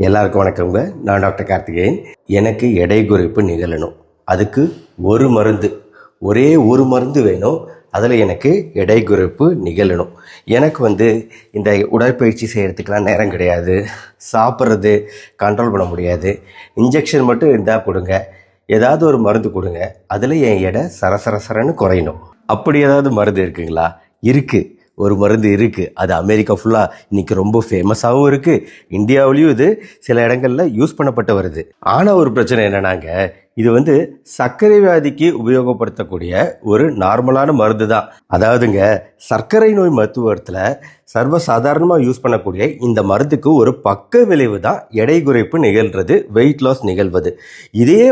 எல்லாருக்கும் வணக்கங்க. நான் டாக்டர் கார்த்திகேயன். எனக்கு எடை குறைப்பு நிகழணும், அதுக்கு ஒரே ஒரு மருந்து வேணும். அதில் எனக்கு எடை குறைப்பு நிகழணும். எனக்கு இந்த உடற்பயிற்சி செய்கிறதுக்கெலாம் நேரம் கிடையாது, சாப்பிட்றது கண்ட்ரோல் பண்ண முடியாது. இன்ஜெக்ஷன் மட்டும் இருந்தால் கொடுங்க, ஏதாவது ஒரு மருந்து கொடுங்க, அதில் என் எடை சரசரன்னு குறையணும். அப்படி ஏதாவது மருந்து இருக்குங்களா? இருக்குது, ஒரு மருந்து இருக்குது. அது அமெரிக்கா ஃபுல்லாக இன்றைக்கி ரொம்ப ஃபேமஸாகவும் இருக்குது. இந்தியாவிலையும் இது சில இடங்களில் யூஸ் பண்ணப்பட்டு வருது. ஆனால் ஒரு பிரச்சனை என்னன்னாங்க, இது சர்க்கரை வியாதிக்கு உபயோகப்படுத்தக்கூடிய ஒரு நார்மலான மருந்து தான். அதாவதுங்க, சர்க்கரை நோய் மருத்துவத்தில் சர்வசாதாரணமாக யூஸ் பண்ணக்கூடிய இந்த மருந்துக்கு ஒரு பக்க விளைவு தான் எடை குறைப்பு நிகழ்கிறது, வெயிட் லாஸ் நிகழ்வது. இதையே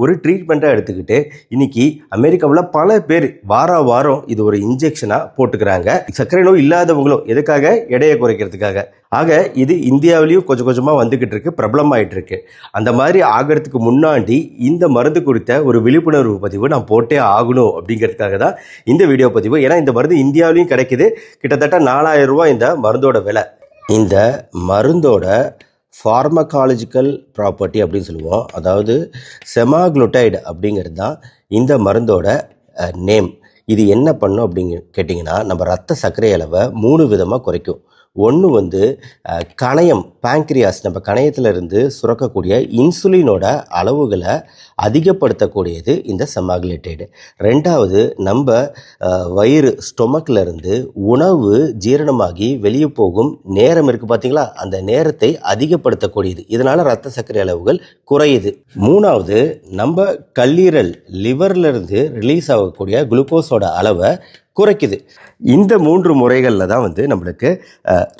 ஒரு ட்ரீட்மெண்ட்டாக எடுத்துக்கிட்டு இன்னைக்கு அமெரிக்காவில் பல பேர் வாரம் இது ஒரு இன்ஜெக்ஷனாக போட்டுக்கிறாங்க. சர்க்கரை நோய் இல்லாதவங்களும் எதுக்காக? எடையை குறைக்கிறதுக்காக. ஆக இது இந்தியாவிலையும் கொஞ்சம் கொஞ்சமாக வந்துக்கிட்டு இருக்கு, பிரபலமாயிட்டு இருக்கு. அந்த மாதிரி ஆகிறதுக்கு முன்னாடி இந்த மருந்து குறித்த ஒரு விழிப்புணர்வு பதிவு நான் போட்டே ஆகணும் அப்படிங்கிறதுக்காக தான் இந்த வீடியோ பதிவு. ஏன்னா இந்த மருந்து இந்தியாவிலையும் கிடைக்குது. கிட்டத்தட்ட 4000 ரூபாய் இந்த மருந்தோட விலை. இந்த மருந்தோட ஃபார்மகாலஜிக்கல் ப்ராப்பர்ட்டி அப்படின்னு சொல்லுவோம். அதாவது செமாக்ளூட்டைடு அப்படிங்கிறது தான் இந்த மருந்தோட நேம். இது என்ன பண்ணும் அப்படின்னு கேட்டிங்கன்னா, நம்ம ரத்த சர்க்கரை அளவை 3 விதமாக குறைக்கும். ஒன்று கணையம், பேங்க்ரியாஸ், நம்ம கணையத்திலிருந்து சுரக்கக்கூடிய இன்சுலினோட அளவுகளை அதிகப்படுத்தக்கூடியது இந்த செமாக்ளூட்டைடு. ரெண்டாவது, நம்ம வயிறு, ஸ்டொமக்கில் இருந்து உணவு ஜீரணமாகி வெளியே போகும் நேரம் இருக்குது பார்த்தீங்களா, அந்த நேரத்தை அதிகப்படுத்தக்கூடியது. இதனால் ரத்த சர்க்கரை அளவுகள் குறையுது. மூணாவது, நம்ம கல்லீரல், லிவர்லேருந்து ரிலீஸ் ஆகக்கூடிய குளுக்கோஸோட அளவை குறைக்குது. இந்த 3 முறைகளில் தான் நம்மளுக்கு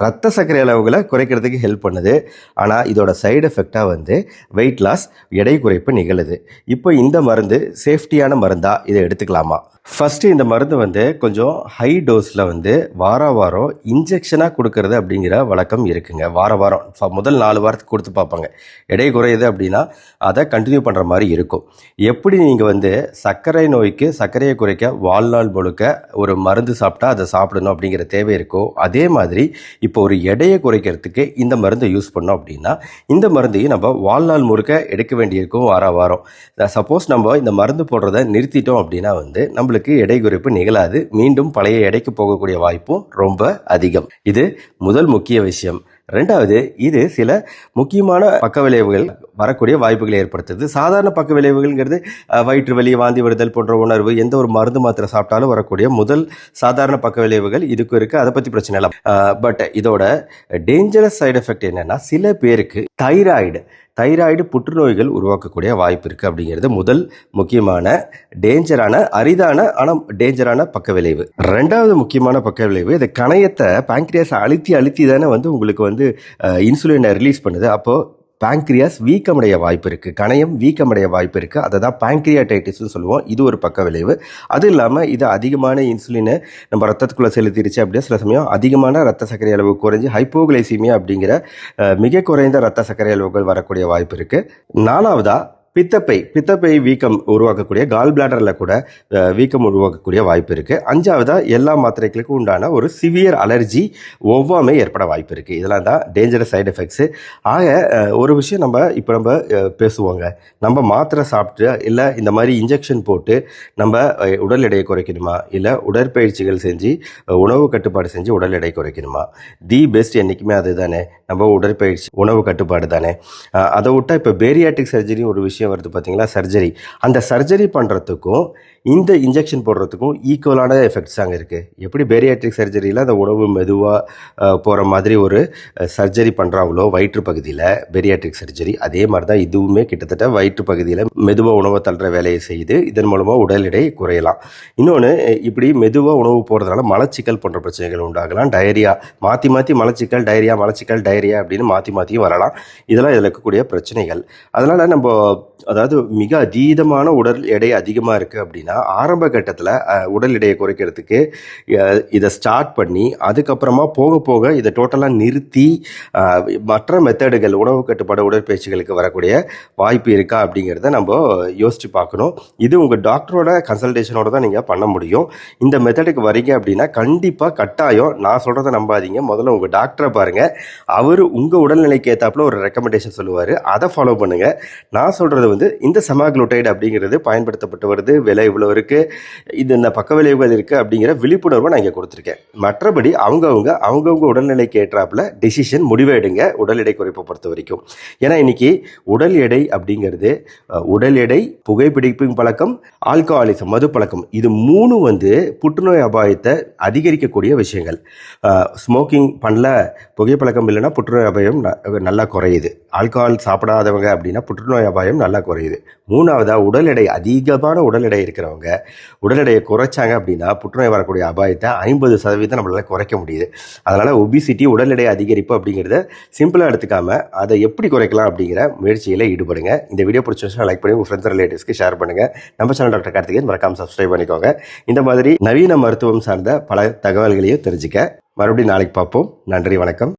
ரத்த சர்க்கரை அளவுகளை குறைக்கிறதுக்கு ஹெல்ப் பண்ணுது. ஆனால் இதோட சைடு எஃபெக்டாக வெயிட் லாஸ், எடை குறைப்பு நிகழுது. இப்போ இந்த மருந்து சேஃப்டியான மருந்தா? இதை எடுத்துக்கலாமா? ஃபஸ்ட்டு இந்த மருந்து கொஞ்சம் ஹை டோஸில் வாரம் இன்ஜெக்ஷனாக கொடுக்கறது அப்படிங்கிற வழக்கம் இருக்குங்க. வாரம் முதல் 4 வாரத்துக்கு கொடுத்து பார்ப்பாங்க. எடை குறையுது அப்படின்னா அதை கண்டினியூ பண்ணுற மாதிரி இருக்கும். எப்படி நீங்கள் சர்க்கரை நோய்க்கு சர்க்கரையை குறைக்க வாழ்நாள் முழுக்க ஒரு மருந்து சாப்பிட்டா அதை சாப்பிடணும் அப்படிங்கிற தேவை இருக்கோ, அதே மாதிரி இப்போ ஒரு எடையை குறைக்கிறதுக்கு இந்த மருந்தை யூஸ் பண்ணோம் அப்படின்னா இந்த மருந்தையும் நம்ம வாழ்நாள் முழுக்க எடுக்க வேண்டியிருக்கும். வாரம் சப்போஸ் நம்ம இந்த மருந்து போடுறதை நிறுத்திட்டோம் அப்படின்னா நம்மளுக்கு எடை குறைப்பு நிகழாது. மீண்டும் பழைய எடைக்கு போகக்கூடிய வாய்ப்பும் ரொம்ப அதிகம். இது முதல் முக்கிய விஷயம். ரெண்டாவது, இது சில முக்கியமான பக்க விளைவுகள் வரக்கூடிய வாய்ப்புகளை ஏற்படுத்துது. சாதாரண பக்க விளைவுகள்ங்கிறது வயிற்று வலி, வாந்தி வருதல் போன்ற உணர்வு, எந்த ஒரு மருந்து மாத்திரை சாப்பிட்டாலும் வரக்கூடிய முதல் சாதாரண பக்க விளைவுகள் இதுக்கு இருக்குது. அதை பற்றி பிரச்சனை இல்லை. பட் இதோட டேஞ்சரஸ் சைடு எஃபெக்ட் என்னன்னா, சில பேருக்கு தைராய்டு புற்றுநோய்கள் உருவாக்கக்கூடிய வாய்ப்பு இருக்குது அப்படிங்கிறது முதல் முக்கியமான டேஞ்சரான, அரிதான ஆனால் டேஞ்சரான பக்க விளைவு. ரெண்டாவது முக்கியமான பக்க விளைவு, இந்த கணையத்தை, பேங்க்ரியாஸை அழுத்தி தானே உங்களுக்கு இன்சுலினை ரிலீஸ் பண்ணுது. அப்போது பேங்க்ரியாஸ் வீக்கமடைய வாய்ப்பு இருக்குது, கணையம் வீக்கமடைய வாய்ப்பு இருக்குது. அதை தான் பேங்க்ரியாடைட்டிஸ்னு சொல்லுவோம். இது ஒரு பக்க விளைவு. அது இல்லாமல் இது அதிகமான இன்சுலினை நம்ம ரத்தத்துக்குள்ளே செலுத்திடுச்சு அப்படின்னா சில சமயம் அதிகமான ரத்த சர்க்கரை அளவு குறைஞ்சி ஹைப்போகிளைசீமியா அப்படிங்கிற மிக குறைந்த ரத்த சர்க்கரை அளவுகள் வரக்கூடிய வாய்ப்பு இருக்குது. நாலாவதா, பித்தப்பை வீக்கம் உருவாக்கக்கூடிய, கால் பிளாடரில் கூட வீக்கம் உருவாக்கக்கூடிய வாய்ப்பு இருக்குது. அஞ்சாவதா, எல்லா மாத்திரைகளுக்கும் உண்டான ஒரு சிவியர் அலர்ஜி, ஒவ்வாமை ஏற்பட வாய்ப்பு இருக்குது. இதெல்லாம் தான் டேஞ்சரஸ் சைடு எஃபெக்ட்ஸு. ஆக ஒரு விஷயம் நம்ம பேசுவோங்க. நம்ம மாத்திரை சாப்பிட்டு இல்லை இந்த மாதிரி இன்ஜெக்ஷன் போட்டு நம்ம உடல் எடையை குறைக்கணுமா, இல்லை உடற்பயிற்சிகள் செஞ்சு உணவு கட்டுப்பாடு செஞ்சு உடல் எடை குறைக்கணுமா? தி பெஸ்ட் என்றைக்குமே அது தானே, நம்ம உடற்பயிற்சி, உணவு கட்டுப்பாடு தானே. அதை விட்டால் இப்போ பேரியாட்ரிக் சர்ஜரி ஒரு விஷயம் வருது பார்த்தீங்களா, சர்ஜரி. அந்த சர்ஜரி பண்ணுறதுக்கும் இந்த இன்ஜெக்ஷன் போடுறதுக்கும் ஈக்குவலான எஃபெக்ட்ஸ் அங்கே இருக்குது. எப்படி பேரியாட்ரிக் சர்ஜரியில் அந்த உணவு மெதுவாக போகிற மாதிரி ஒரு சர்ஜரி பண்ணுறாங்களோ வயிற்று பகுதியில், பேரியாட்ரிக் சர்ஜரி, அதே மாதிரி தான் இதுவுமே கிட்டத்தட்ட வயிற்று பகுதியில் மெதுவாக உணவை தள்ளுற வேலையை செய்யுது. இதன் மூலமாக உடல் எடை குறையலாம். இன்னொன்று, இப்படி மெதுவாக உணவு போகிறதுனால மலச்சிக்கல் போன்ற பிரச்சனைகள் உண்டாகலாம். டயரியா, மாற்றி மலச்சிக்கல் டயரியா அப்படின்னு மாற்றியும் வரலாம். இதெல்லாம் இதில் இருக்கக்கூடிய பிரச்சனைகள். அதனால் நம்ம, அதாவது மிக அதீதமான உடல் எடை அதிகமாக இருக்குது அப்படின்னா ஆரம்ப கட்டத்தில் உடல் எடையை குறைக்கிறதுக்கு இதை ஸ்டார்ட் பண்ணி அதுக்கப்புறமா போக போக இதை டோட்டலாக நிறுத்தி மற்ற மெத்தடுகள் உணவு கட்டுப்பாடு உடற்பயிற்சிகளுக்கு வரக்கூடிய வாய்ப்பு இருக்கா அப்படிங்கிறத நம்ம யோசித்து பார்க்கணும். இது உங்கள் டாக்டரோட கன்சல்டேஷனோட தான் நீங்கள் பண்ண முடியும். இந்த மெத்தடுக்கு வரீங்க அப்படின்னா கண்டிப்பாக கட்டாயம் நான் சொல்கிறத நம்பாதீங்க. முதல்ல உங்கள் டாக்டரை பாருங்கள். அவர் உங்கள் உடல்நிலைக்கு ஏற்றாப்புல ஒரு ரெக்கமெண்டேஷன் சொல்லுவார். அதை ஃபாலோ பண்ணுங்கள். நான் சொல்கிறது வந்து இந்த செமாக்ளூடைடு அப்படிங்கிறது பயன்படுத்தப்பட்டு வருது, விலை இவ்வளோ இருக்குது, இது இந்த பக்க விளைவுகள் இருக்குது அப்படிங்கிற விழிப்புணர்வை நான் இங்கே கொடுத்துருக்கேன். மற்றபடி அவங்கவுங்க உடல்நிலைக்கு ஏற்றாப்புல டிசிஷன் முடிவை எடுங்க உடல் எடை குறைப்பை பொறுத்த வரைக்கும். ஏன்னா இன்னைக்கு உடல் எடை அப்படிங்கிறது உடல் எடை, புகைப்பிடிப்பு பழக்கம், ஆல்கஹாலிசம் மது பழக்கம், இது 3 வந்து புற்றுநோய் அபாயத்தை அதிகரிக்கக்கூடிய விஷயங்கள். ஸ்மோக்கிங் பண்ணல, புகைப்பழக்கம் இல்லைன்னா புற்றுநோய் அபாயம் நல்லா குறையுது. ஆல்கஹால் சாப்பிடாதவங்க அப்படின்னா புற்றுநோய் அபாயம் நல்லா குறையுது. 3வதாக உடல் எடை, அதிகமான உடல் எடை இருக்கிறவங்க உடல் எடையை குறைச்சாங்க அப்படின்னா புற்றுநோய் வரக்கூடிய அபாயத்தை 50% நம்மளால் குறைக்க முடியுது. அதனால் ஒபிசிட்டி, உடல் எடை அதிகரிப்பு அப்படிங்கிறத சிம்பிளாக எடுத்துக்காமல் அதை எப்படி குறைக்கலாம் அப்படிங்கிற முயற்சியில் ஈடுபடுங்க. இந்த வீடியோ பிடிச்சிருந்துச்சுன்னா லைக் பண்ணி உங்கள் ஃப்ரெண்ட்ஸ் ரிலேட்டிவ்ஸ்க்கு ஷேர் பண்ணுங்கள். நம்ம சேனல் டாக்டர் கார்த்திகேயன் மறக்காம சப்ஸ்கிரைப் பண்ணிக்கோங்க. இந்த மாதிரி நவீன மருத்துவம் சார்ந்த பல தகவல்களையும் தெரிஞ்சுக்க மறுபடியும் நாளைக்கு பார்ப்போம். நன்றி, வணக்கம்.